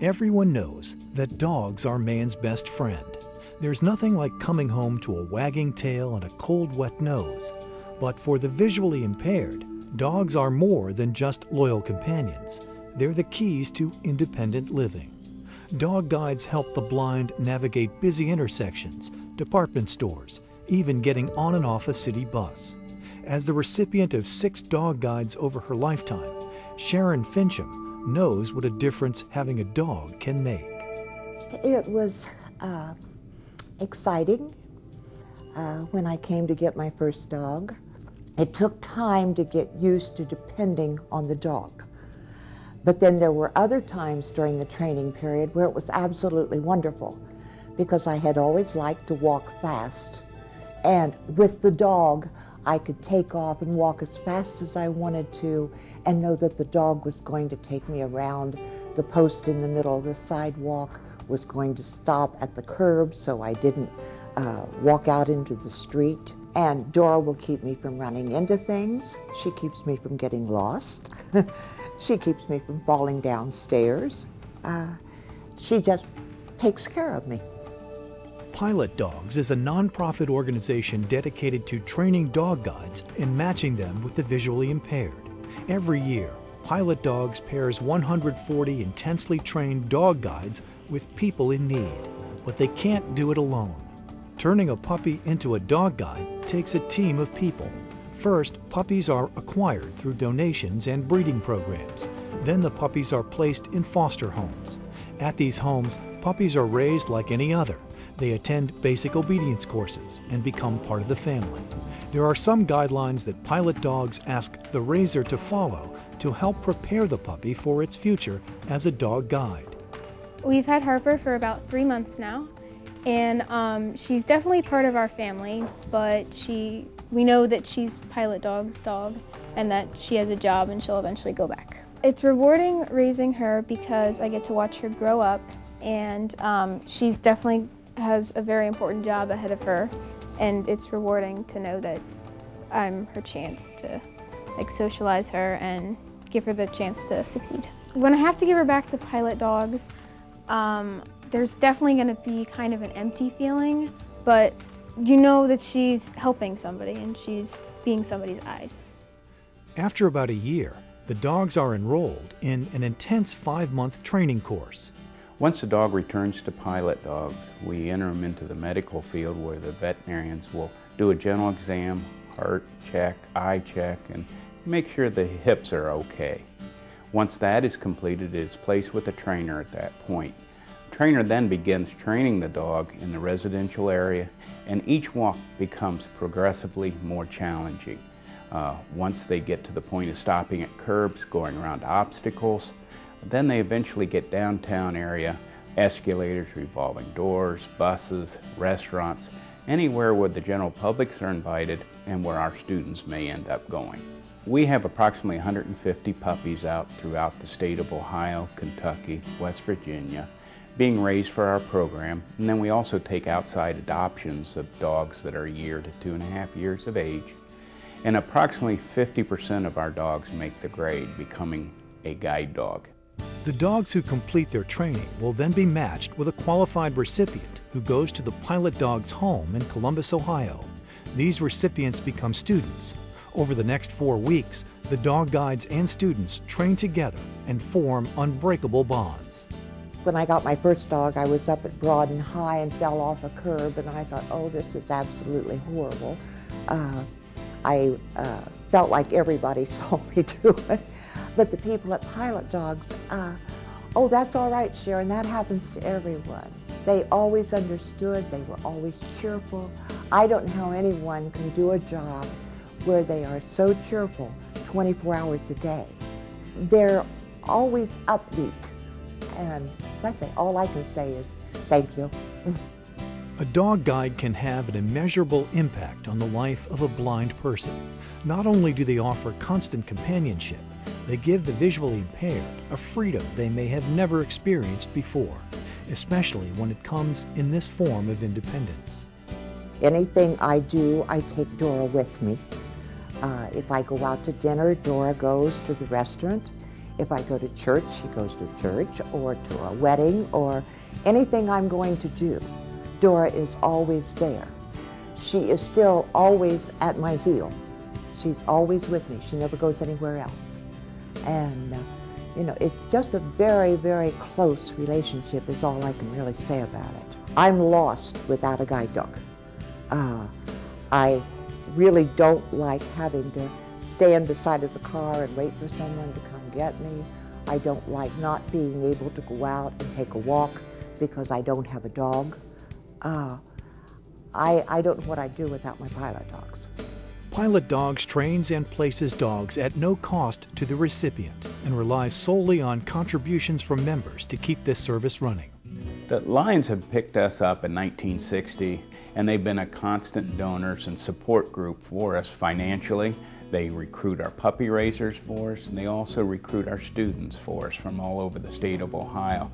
Everyone knows that dogs are man's best friend. There's nothing like coming home to a wagging tail and a cold, wet nose. But for the visually impaired, dogs are more than just loyal companions. They're the keys to independent living. Dog guides help the blind navigate busy intersections, department stores, even getting on and off a city bus. As the recipient of 6 dog guides over her lifetime, Sharon Fincham knows what a difference having a dog can make. It was exciting when I came to get my first dog. It took time to get used to depending on the dog. But then there were other times during the training period where it was absolutely wonderful because I had always liked to walk fast. And with the dog, I could take off and walk as fast as I wanted to and know that the dog was going to take me around the post in the middle of the sidewalk, was going to stop at the curb so I didn't walk out into the street. And Dora will keep me from running into things. She keeps me from getting lost. She keeps me from falling downstairs. She just takes care of me. Pilot Dogs is a nonprofit organization dedicated to training dog guides and matching them with the visually impaired. Every year, Pilot Dogs pairs 140 intensely trained dog guides with people in need, but they can't do it alone. Turning a puppy into a dog guide takes a team of people. First, puppies are acquired through donations and breeding programs. Then the puppies are placed in foster homes. At these homes, puppies are raised like any other. They attend basic obedience courses and become part of the family. There are some guidelines that Pilot Dogs ask the raiser to follow to help prepare the puppy for its future as a dog guide. We've had Harper for about 3 months now, and she's definitely part of our family, but we know that she's Pilot Dog's dog and that she has a job and she'll eventually go back. It's rewarding raising her because I get to watch her grow up, and she's definitely has a very important job ahead of her, and it's rewarding to know that I'm her chance to socialize her and give her the chance to succeed. When I have to give her back to Pilot Dogs, there's definitely going to be kind of an empty feeling, but you know that she's helping somebody and she's being somebody's eyes. After about a year, the dogs are enrolled in an intense 5-month training course. Once the dog returns to Pilot Dogs, we enter him into the medical field where the veterinarians will do a general exam, heart check, eye check, and make sure the hips are okay. Once that is completed, it is placed with a trainer at that point. The trainer then begins training the dog in the residential area, and each walk becomes progressively more challenging. Once they get to the point of stopping at curbs, going around obstacles, then they eventually get downtown area, escalators, revolving doors, buses, restaurants, anywhere where the general publics are invited and where our students may end up going. We have approximately 150 puppies out throughout the state of Ohio, Kentucky, West Virginia, being raised for our program, and then we also take outside adoptions of dogs that are a year to 2.5 years of age, and approximately 50% of our dogs make the grade, becoming a guide dog. The dogs who complete their training will then be matched with a qualified recipient who goes to the Pilot Dogs home in Columbus, Ohio. These recipients become students. Over the next 4 weeks, the dog guides and students train together and form unbreakable bonds. When I got my first dog, I was up at Broad and High and fell off a curb, and I thought, oh, this is absolutely horrible. I felt like everybody saw me do it. But the people at Pilot Dogs, oh, that's all right, Sharon, that happens to everyone. They always understood, they were always cheerful. I don't know how anyone can do a job where they are so cheerful 24 hours a day. They're always upbeat. And as I say, all I can say is thank you. A dog guide can have an immeasurable impact on the life of a blind person. Not only do they offer constant companionship, they give the visually impaired a freedom they may have never experienced before, especially when it comes in this form of independence. Anything I do, I take Dora with me. If I go out to dinner, Dora goes to the restaurant. If I go to church, she goes to church, or to a wedding, or anything I'm going to do. Dora is always there. She is still always at my heel. She's always with me. She never goes anywhere else. And you know, it's just a very, very close relationship is all I can really say about it. I'm lost without a guide dog. I really don't like having to stand beside of the car and wait for someone to come get me. I don't like not being able to go out and take a walk because I don't have a dog. I don't know what I'd do without my Pilot dogs. Pilot Dogs trains and places dogs at no cost to the recipient and relies solely on contributions from members to keep this service running. The Lions have picked us up in 1960, and they've been a constant donors and support group for us financially. They recruit our puppy raisers for us, and they also recruit our students for us from all over the state of Ohio.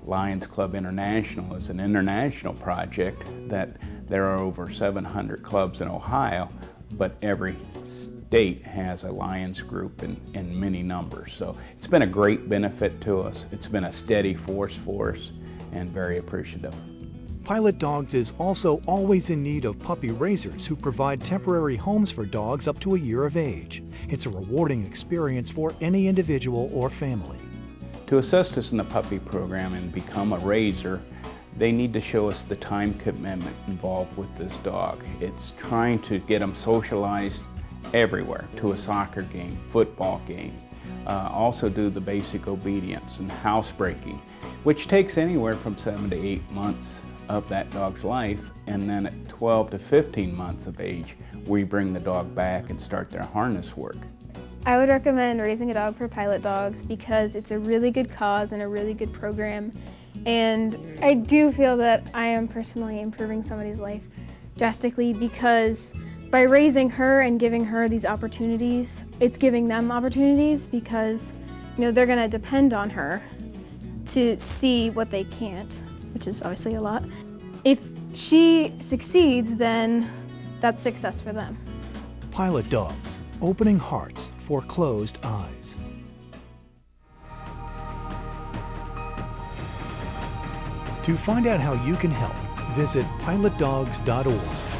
Lions Club International is an international project that there are over 700 clubs in Ohio, but every state has a Lions group in many numbers. So it's been a great benefit to us. It's been a steady force for us and very appreciative. Pilot Dogs is also always in need of puppy raisers who provide temporary homes for dogs up to a year of age. It's a rewarding experience for any individual or family. To assist us in the puppy program and become a raiser, they need to show us the time commitment involved with this dog. It's trying to get them socialized everywhere, to a soccer game, football game. Also do the basic obedience and housebreaking, which takes anywhere from 7 to 8 months of that dog's life, and then at 12 to 15 months of age, we bring the dog back and start their harness work. I would recommend raising a dog for Pilot Dogs because it's a really good cause and a really good program. And I do feel that I am personally improving somebody's life drastically because by raising her and giving her these opportunities, it's giving them opportunities because, you know, they're going to depend on her to see what they can't, which is obviously a lot. If she succeeds, then that's success for them. Pilot Dogs, opening hearts for closed eyes. To find out how you can help, visit pilotdogs.org.